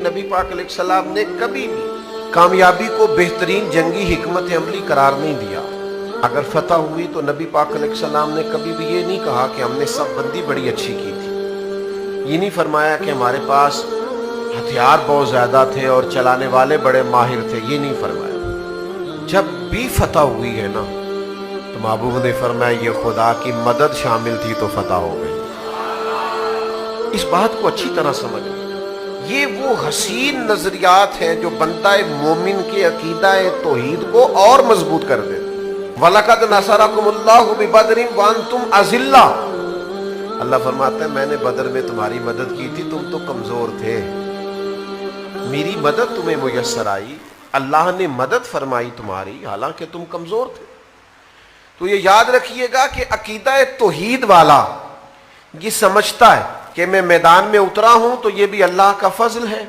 نبی پاک علیہ السلام نے کبھی بھی کامیابی کو بہترین جنگی حکمت عملی قرار نہیں دیا۔ اگر فتح ہوئی تو نبی پاک علیہ السلام نے کبھی بھی یہ نہیں کہا کہ ہم نے سب بندی بڑی اچھی کی تھی، یہ نہیں فرمایا کہ ہمارے پاس ہتھیار بہت زیادہ تھے اور چلانے والے بڑے ماہر تھے، یہ نہیں فرمایا۔ جب بھی فتح ہوئی ہے نا تو محبوب نے فرمایا یہ خدا کی مدد شامل تھی تو فتح ہو گئی۔ اس بات کو اچھی طرح سمجھ لیں، یہ وہ حسین نظریات ہیں جو بندہ مومن کے عقیدہ توحید کو اور مضبوط کر دے۔ وَلَقَدْ نَصَرَكُمُ اللَّهُ بِبَدْرٍ وَأَنْتُمْ أَذِلَّةٌ، اللہ فرماتا ہے میں نے بدر میں تمہاری مدد کی تھی، تم تو کمزور تھے، میری مدد تمہیں میسر آئی، اللہ نے مدد فرمائی تمہاری حالانکہ تم کمزور تھے۔ تو یہ یاد رکھیے گا کہ عقیدہ توحید والا یہ سمجھتا ہے کہ میں میدان میں اترا ہوں تو یہ بھی اللہ کا فضل ہے،